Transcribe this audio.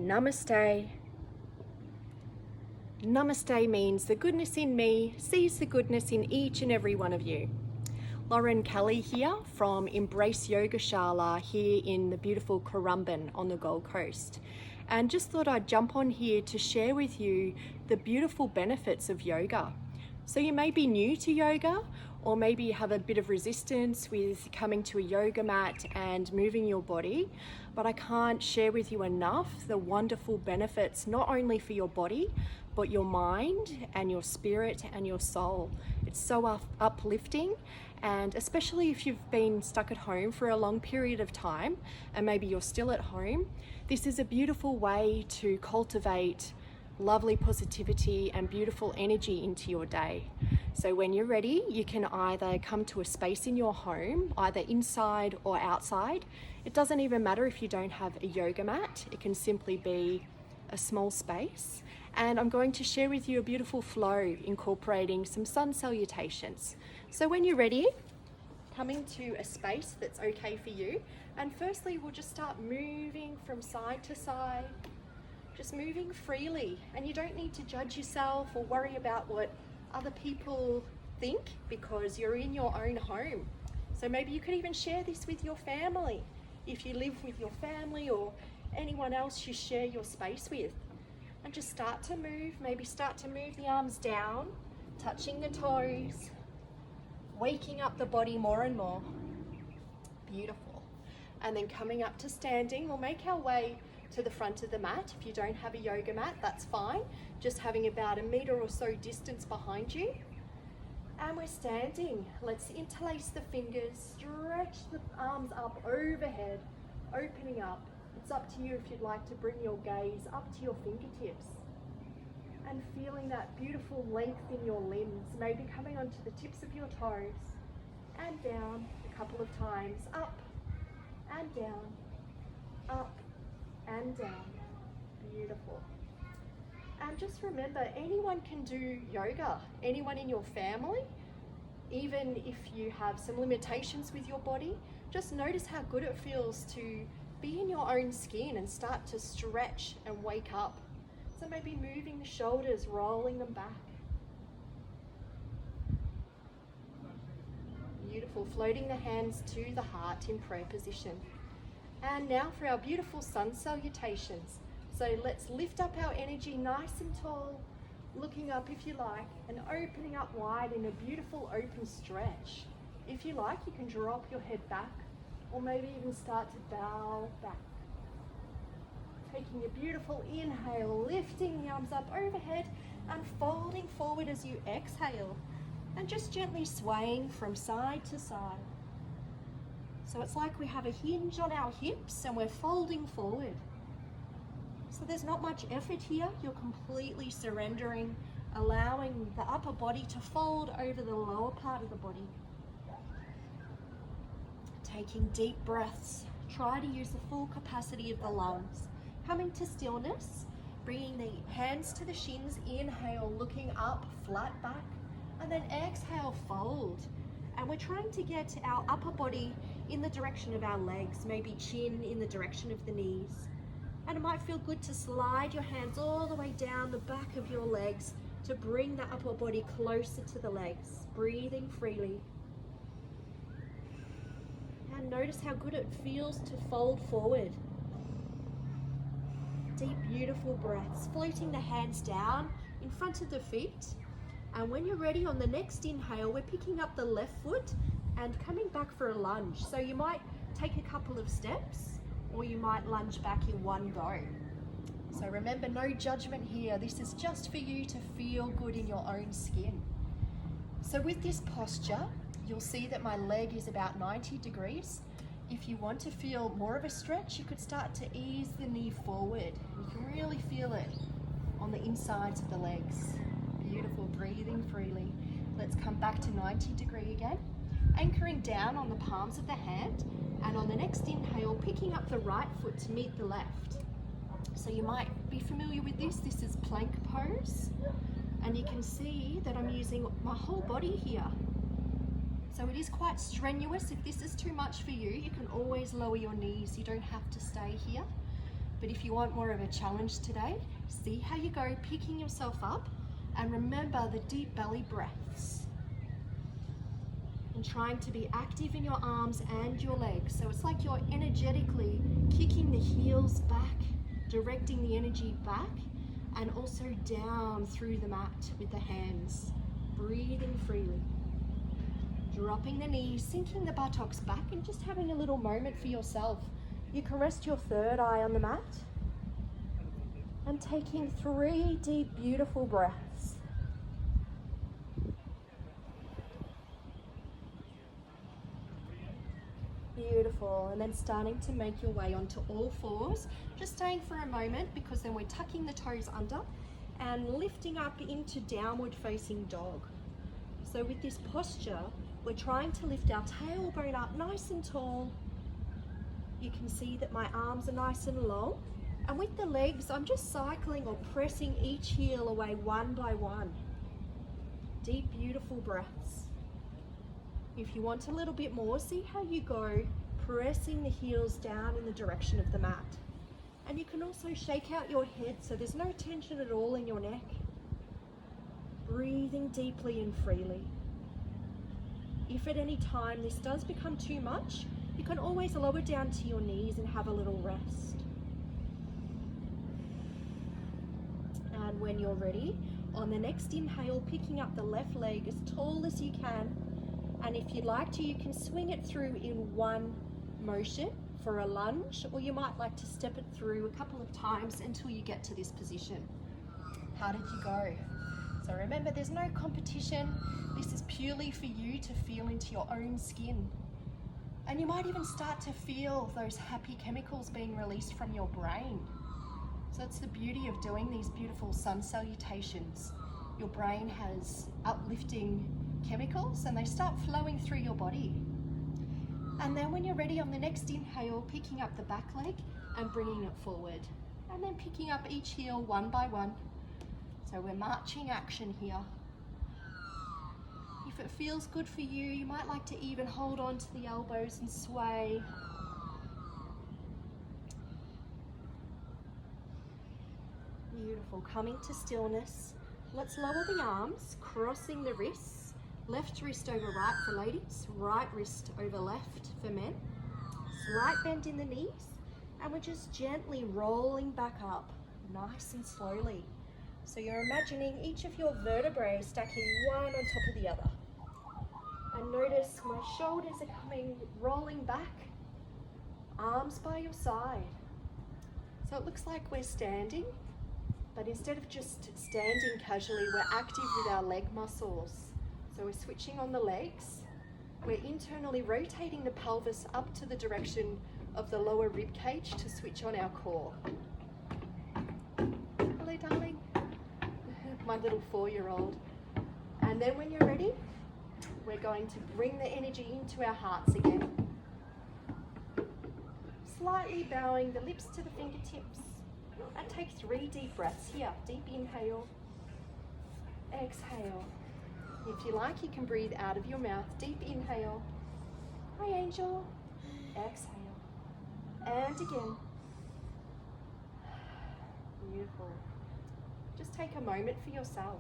Namaste. Namaste means the goodness in me sees the goodness in each and every one of you. Lauren Kelly here from Embrace Yogashala here in the beautiful Currumbin on the Gold Coast. And just thought I'd jump on here to share with you the beautiful benefits of yoga. So you may be new to yoga, or maybe you have a bit of resistance with coming to a yoga mat and moving your body, but I can't share with you enough the wonderful benefits, not only for your body, but your mind and your spirit and your soul. It's so uplifting, and especially if you've been stuck at home for a long period of time, and maybe you're still at home, this is a beautiful way to cultivate lovely positivity and beautiful energy into your day. So when you're ready, you can either come to a space in your home, either inside or outside. It doesn't even matter if you don't have a yoga mat. It can simply be a small space. And I'm going to share with you a beautiful flow incorporating some sun salutations. So when you're ready, coming to a space that's okay for you. And firstly, we'll just start moving from side to side, just moving freely. And you don't need to judge yourself or worry about what other people think, because you're in your own home. So maybe you could even share this with your family, if you live with your family or anyone else you share your space with. And just start to move, maybe start to move the arms down, touching the toes, waking up the body more and more. Beautiful. And then coming up to standing, we'll make our way to the front of the mat. If you don't have a yoga mat, that's fine. Just having about a meter or so distance behind you. And we're standing. Let's interlace the fingers, stretch the arms up overhead, opening up. It's up to you if you'd like to bring your gaze up to your fingertips and feeling that beautiful length in your limbs, maybe coming onto the tips of your toes and down a couple of times, up and down, up and down. Beautiful. And just remember, anyone can do yoga, anyone in your family, even if you have some limitations with your body. Just notice how good it feels to be in your own skin and start to stretch and wake up. So maybe moving the shoulders, rolling them back. Beautiful. Floating the hands to the heart in prayer position. And now for our beautiful sun salutations. So let's lift up our energy nice and tall, looking up if you like, and opening up wide in a beautiful open stretch. If you like, you can drop your head back, or maybe even start to bow back. Taking a beautiful inhale, lifting the arms up overhead and folding forward as you exhale, and just gently swaying from side to side. So it's like we have a hinge on our hips and we're folding forward. So there's not much effort here. You're completely surrendering, allowing the upper body to fold over the lower part of the body. Taking deep breaths. Try to use the full capacity of the lungs. Coming to stillness, bringing the hands to the shins. Inhale, looking up, flat back, and then exhale, fold. And we're trying to get our upper body in the direction of our legs, maybe chin in the direction of the knees. And it might feel good to slide your hands all the way down the back of your legs to bring the upper body closer to the legs, breathing freely. And notice how good it feels to fold forward. Deep, beautiful breaths, floating the hands down in front of the feet. And when you're ready, on the next inhale, we're picking up the left foot and coming back for a lunge. So you might take a couple of steps, or you might lunge back in one go. So remember, no judgment here. This is just for you to feel good in your own skin. So with this posture, you'll see that my leg is about 90 degrees. If you want to feel more of a stretch, you could start to ease the knee forward. You can really feel it on the insides of the legs. Beautiful, breathing freely. Let's come back to 90 degree again. Anchoring down on the palms of the hand, and on the next inhale, picking up the right foot to meet the left. So you might be familiar with this. This is plank pose. And you can see that I'm using my whole body here. So it is quite strenuous. If this is too much for you, you can always lower your knees. You don't have to stay here. But if you want more of a challenge today, see how you go picking yourself up, and remember the deep belly breaths. And trying to be active in your arms and your legs. So it's like you're energetically kicking the heels back, directing the energy back, and also down through the mat with the hands. Breathing freely. Dropping the knees, sinking the buttocks back, and just having a little moment for yourself. You can rest your third eye on the mat. And taking 3 deep, beautiful breaths. Beautiful. And then starting to make your way onto all fours. Just staying for a moment, because then we're tucking the toes under and lifting up into downward facing dog. So with this posture, we're trying to lift our tailbone up nice and tall. You can see that my arms are nice and long. And with the legs, I'm just cycling or pressing each heel away one by one. Deep, beautiful breaths. If you want a little bit more, see how you go, pressing the heels down in the direction of the mat. And you can also shake out your head so there's no tension at all in your neck. Breathing deeply and freely. If at any time this does become too much, you can always lower down to your knees and have a little rest. And when you're ready, on the next inhale, picking up the left leg as tall as you can. And if you'd like to, you can swing it through in one motion for a lunge, or you might like to step it through a couple of times until you get to this position. How did you go? So remember, there's no competition. This is purely for you to feel into your own skin. And you might even start to feel those happy chemicals being released from your brain. So it's the beauty of doing these beautiful sun salutations. Your brain has uplifting chemicals and they start flowing through your body. And then when you're ready, on the next inhale, picking up the back leg and bringing it forward. And then picking up each heel one by one. So we're marching action here. If it feels good for you, you might like to even hold on to the elbows and sway. Beautiful. Coming to stillness. Let's lower the arms, crossing the wrists. Left wrist over right for ladies, right wrist over left for men. Slight bend in the knees, and we're just gently rolling back up, nice and slowly. So you're imagining each of your vertebrae stacking one on top of the other. And notice my shoulders are coming, rolling back, arms by your side. So it looks like we're standing, but instead of just standing casually, we're active with our leg muscles. So we're switching on the legs. We're internally rotating the pelvis up to the direction of the lower rib cage to switch on our core. Hello, darling. My little 4-year-old. And then when you're ready, we're going to bring the energy into our hearts again. Slightly bowing the lips to the fingertips. And take 3 deep breaths here. Deep inhale. Exhale. If you like, you can breathe out of your mouth. Deep inhale. Hi, angel. Exhale. And again. Beautiful. Just take a moment for yourself.